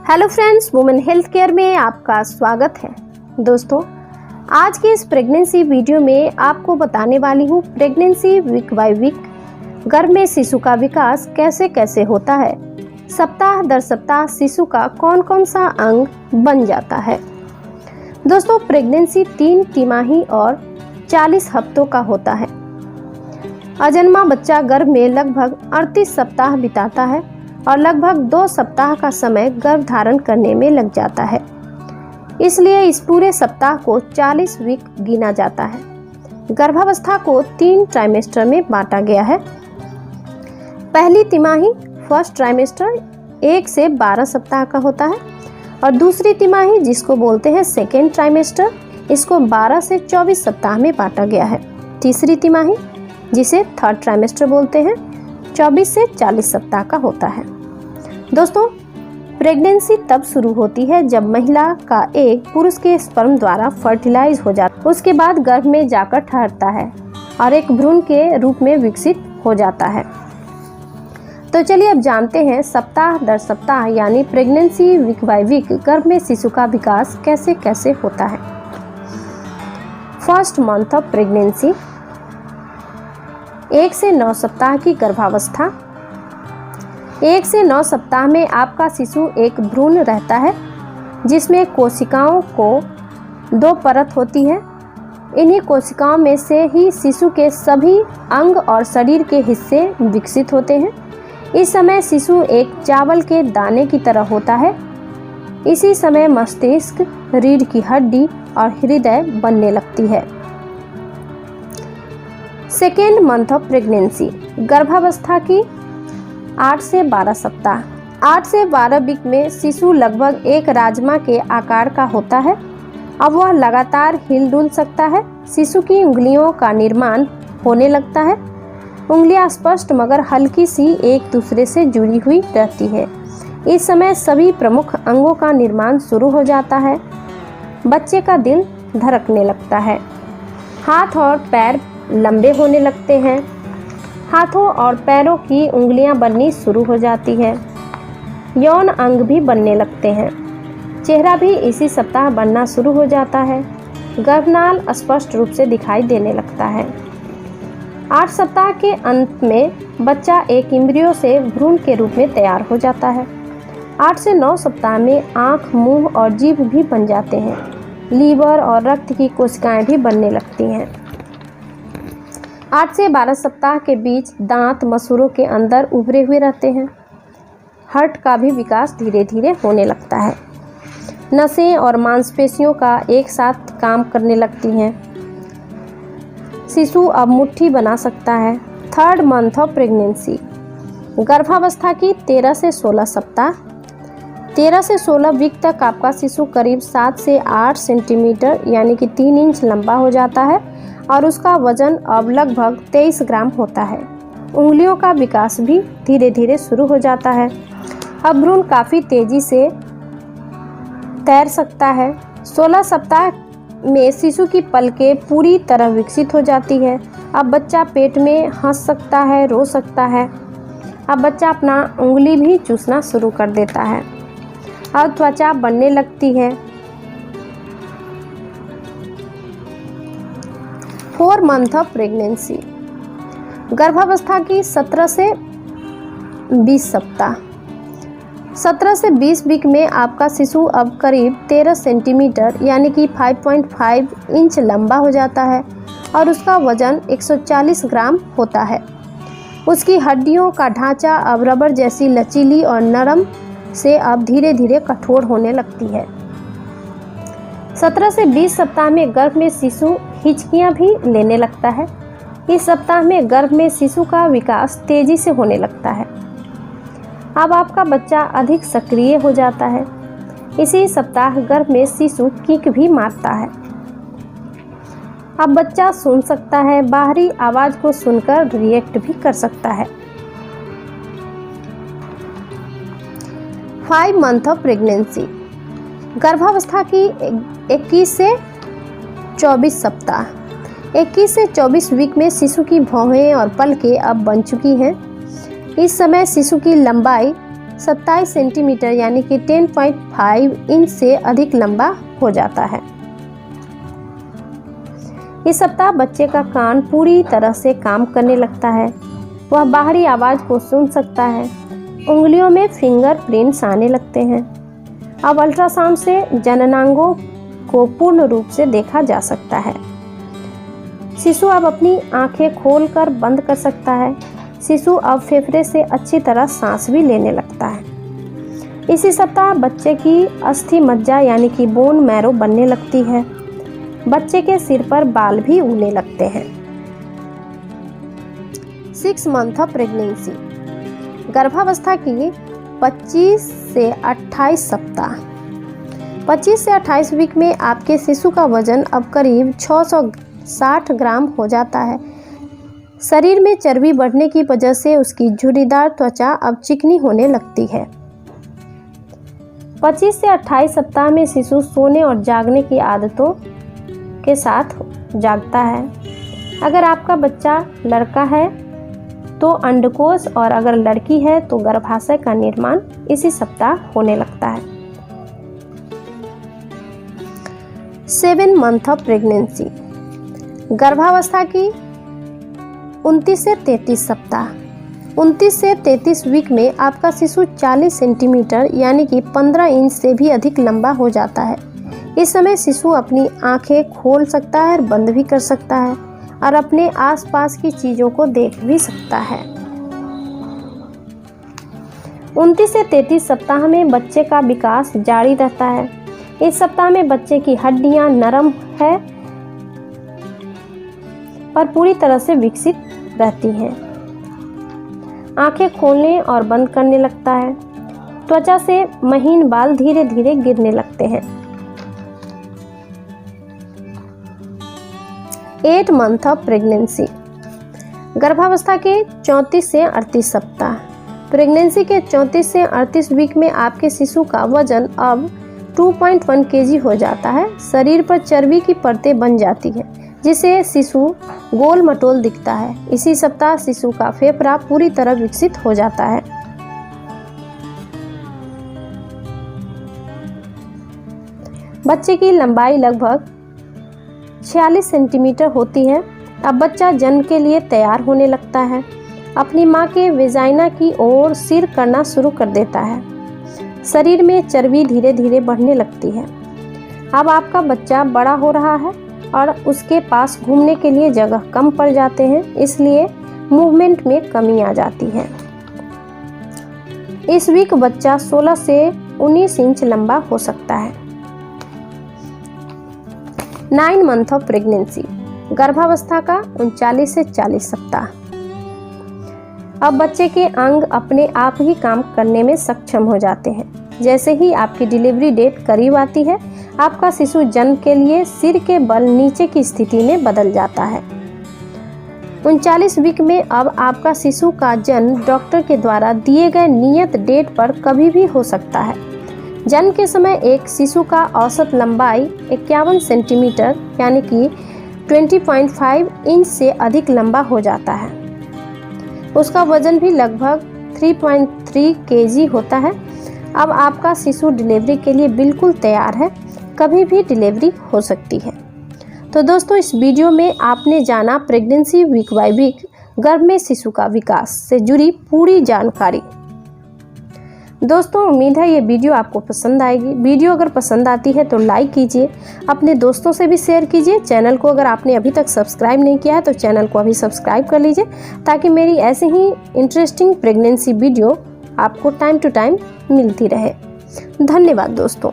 Hello friends, women health care में आपका स्वागत है। दोस्तों, आज की इस प्रेगनेंसी वीडियो में आपको बताने वाली हूँ प्रेगनेंसी वीक बाय वीक गर्भ में शिशु का विकास कैसे कैसे होता है। सप्ताह दर सप्ताह शिशु का कौन कौन सा अंग बन जाता है। दोस्तों, प्रेगनेंसी 3 तिमाही और 40 हफ्तों का होता है। अजन्मा बच्चा गर्भ में लगभग 38 सप्ताह बिताता है और लगभग 2 सप्ताह का समय गर्भ धारण करने में लग जाता है। इसलिए इस पूरे सप्ताह को 40 वीक गिना जाता है। गर्भावस्था को 3 ट्राइमेस्टर में बांटा गया है। पहली तिमाही फर्स्ट ट्राइमेस्टर 1 से 12 सप्ताह का होता है और दूसरी तिमाही जिसको बोलते हैं सेकेंड ट्राइमेस्टर, इसको 12 से 24 सप्ताह में बांटा गया है। तीसरी तिमाही जिसे थर्ड ट्राइमेस्टर बोलते हैं 24 से 40 सप्ताह का होता है। दोस्तों, प्रेगनेंसी तब शुरू होती है जब महिला का एग पुरुष के स्पर्म द्वारा फर्टिलाइज हो जाता है। उसके बाद गर्भ में जाकर ठहरता है और एक भ्रूण के रूप में विकसित हो जाता है। तो चलिए अब जानते हैं सप्ताह दर सप्ताह यानी प्रेगनेंसी वीक बाय वीक गर्भ में शिशु का विकास कैसे कैसे होता है। फर्स्ट मंथ ऑफ प्रेगनेंसी 1 से 9 सप्ताह की गर्भावस्था। 1 से 9 सप्ताह में आपका शिशु एक भ्रूण रहता है जिसमें कोशिकाओं को 2 परत होती है। इन्हीं कोशिकाओं में से ही शिशु के सभी अंग और शरीर के हिस्से विकसित होते हैं। इस समय शिशु एक चावल के दाने की तरह होता है। इसी समय मस्तिष्क, रीढ़ की हड्डी और हृदय बनने लगती है। सेकेंड मंथ ऑफ प्रेगनेंसी गर्भावस्था की 8 से 12 सप्ताह। 8 से 12 वीक में शिशु लगभग एक राजमा के आकार का होता है। अब वह लगातार हिल-डुल सकता है। शिशु की उंगलियों का निर्माण होने लगता है। उंगलियां स्पष्ट मगर हल्की सी एक दूसरे से जुड़ी हुई रहती है। इस समय सभी प्रमुख अंगों का निर्माण शुरू हो जाता है। बच्चे का दिल धड़कने लगता है। हाथ और पैर लंबे होने लगते हैं। हाथों और पैरों की उंगलियां बननी शुरू हो जाती है। यौन अंग भी बनने लगते हैं। चेहरा भी इसी सप्ताह बनना शुरू हो जाता है। गर्भनाल स्पष्ट रूप से दिखाई देने लगता है। 8 सप्ताह के अंत में बच्चा एक एम्ब्रियो से भ्रूण के रूप में तैयार हो जाता है। 8 से 9 सप्ताह में आँख, मुंह और जीभ भी बन जाते हैं। लीवर और रक्त की कोशिकाएं भी बनने लगती हैं। 8 से 12 सप्ताह के बीच दांत मसूड़ों के अंदर उभरे हुए रहते हैं। हार्ट का भी विकास धीरे धीरे होने लगता है। नसें और मांसपेशियों का एक साथ काम करने लगती हैं। शिशु अब मुट्ठी बना सकता है। थर्ड मंथ ऑफ प्रेगनेंसी गर्भावस्था की 13 से 16 सप्ताह। 13 से 16 वीक तक आपका शिशु करीब 7 से 8 सेंटीमीटर यानी कि 3 इंच लंबा हो जाता है और उसका वजन अब लगभग 23 ग्राम होता है। उंगलियों का विकास भी धीरे धीरे शुरू हो जाता है। अब भ्रूण काफ़ी तेज़ी से तैर सकता है। 16 सप्ताह में शिशु की पलकें पूरी तरह विकसित हो जाती है। अब बच्चा पेट में हंस सकता है, रो सकता है। अब बच्चा अपना उंगली भी चूसना शुरू कर देता है। अब त्वचा बनने लगती है। 4 मंथ ऑफ प्रेगनेंसी गर्भावस्था की 17 से 20 सप्ताह। 17 से 20 वीक में आपका शिशु अब करीब 13 सेंटीमीटर यानी कि 5.5 इंच लंबा हो जाता है और उसका वजन 140 ग्राम होता है। उसकी हड्डियों का ढांचा अब रबर जैसी लचीली और नरम से अब धीरे धीरे कठोर होने लगती है। 17 से 20 सप्ताह में गर्भ में शिशु हिचकियां भी लेने लगता है। इस सप्ताह में गर्भ में शिशु का विकास तेजी से होने लगता है। अब आपका बच्चा अधिक सक्रिय हो जाता है। इसी सप्ताह गर्भ में शिशु किक भी मारता है। अब बच्चा सुन सकता है, बाहरी आवाज को सुनकर रिएक्ट भी कर सकता है। 5 मंथ ऑफ प्रेगनेंसी गर्भावस्था की 21 से 24 सप्ताह। 21 से 24 वीक में शिशु की भौहें और पलकें अब बन चुकी हैं। इस समय शिशु की लंबाई 27 सेंटीमीटर यानी कि 10.5 इंच से अधिक लंबा हो जाता है। इस सप्ताह बच्चे का कान पूरी तरह से काम करने लगता है। वह बाहरी आवाज़ को सुन सकता है। उंगलियों में फिंगरप्रिंट्स आने लगते हैं। अब अल्ट्रासाउंड से जननांगों को पूर्ण रूप से देखा जा सकता है। शिशु अब अपनी आंखें खोलकर बंद कर सकता है। शिशु अब फेफड़े से अच्छी तरह सांस भी लेने लगता है। इसी सप्ताह बच्चे की अस्थि मज्जा यानी कि बोन मैरो बनने लगती है। बच्चे के सिर पर बाल भी उगने लगते हैं। 6 मंथ ऑफ प्रेगनेंसी, गर्भावस्था की 25 से 28 सप्ताह। 25 से 28 वीक में आपके शिशु का वजन अब करीब 660 ग्राम हो जाता है। शरीर में चर्बी बढ़ने की वजह से उसकी झुर्रीदार त्वचा अब चिकनी होने लगती है। 25 से 28 सप्ताह में शिशु सोने और जागने की आदतों के साथ जागता है। अगर आपका बच्चा लड़का है तो अंडकोश और अगर लड़की है तो गर्भाशय का निर्माण इसी सप्ताह होने लगता है। 7 मंथ ऑफ प्रेगनेंसी, गर्भावस्था की 29 से 33 सप्ताह। 29 से 33 वीक में आपका शिशु 40 सेंटीमीटर यानी कि 15 इंच से भी अधिक लंबा हो जाता है। इस समय शिशु अपनी आंखें खोल सकता है और बंद भी कर सकता है और अपने आसपास की चीज़ों को देख भी सकता है। 29 से 33 सप्ताह में बच्चे का विकास जारी रहता है। इस सप्ताह में बच्चे की हड्डियां नरम है पर पूरी तरह से विकसित रहती हैं। आंखें खोलने और बंद करने लगता है। त्वचा से महीन बाल धीरे धीरे गिरने लगते हैं। 8 मंथ ऑफ प्रेगनेंसी, गर्भावस्था के 34 से 38 सप्ताह। प्रेगनेंसी के 34 से 38 वीक में आपके शिशु का वजन अब 2.1 केजी हो जाता है। शरीर पर चर्बी की परतें बन जाती हैं जिससे शिशु गोल मटोल दिखता है। इसी सप्ताह शिशु का फेफड़ा पूरी तरह विकसित हो जाता है। बच्चे की लंबाई लगभग 46 सेंटीमीटर होती है। अब बच्चा जन्म के लिए तैयार होने लगता है। अपनी मां के वेजाइना की ओर सिर करना शुरू कर देता है। शरीर में चर्बी धीरे धीरे बढ़ने लगती है। अब आपका बच्चा बड़ा हो रहा है और उसके पास घूमने के लिए जगह कम पड़ जाते हैं, इसलिए मूवमेंट में कमी आ जाती है। इस वीक बच्चा 16 से 19 इंच लंबा हो सकता है। 9 मंथ ऑफ प्रेगनेंसी, गर्भावस्था का 39 से 40 सप्ताह। अब बच्चे के अंग अपने आप ही काम करने में सक्षम हो जाते हैं। जैसे ही आपकी डिलीवरी डेट करीब आती है, आपका शिशु जन्म के लिए सिर के बल नीचे की स्थिति में बदल जाता है। 39 वीक में अब आपका शिशु का जन्म डॉक्टर के द्वारा दिए गए नियत डेट पर कभी भी हो सकता है। जन्म के समय एक शिशु का औसत लंबाई 51 सेंटीमीटर यानी कि 20.5 इंच से अधिक लंबा हो जाता है। उसका वजन भी लगभग 3.3 केजी होता है। अब आपका शिशु डिलीवरी के लिए बिल्कुल तैयार है। कभी भी डिलीवरी हो सकती है। तो दोस्तों, इस वीडियो में आपने जाना प्रेगनेंसी वीक बाय वीक गर्भ में शिशु का विकास से जुड़ी पूरी जानकारी। दोस्तों, उम्मीद है ये वीडियो आपको पसंद आएगी। वीडियो अगर पसंद आती है तो लाइक कीजिए, अपने दोस्तों से भी शेयर कीजिए। चैनल को अगर आपने अभी तक सब्सक्राइब नहीं किया है तो चैनल को अभी सब्सक्राइब कर लीजिए ताकि मेरी ऐसे ही इंटरेस्टिंग प्रेगनेंसी वीडियो आपको टाइम टू टाइम मिलती रहे। धन्यवाद दोस्तों।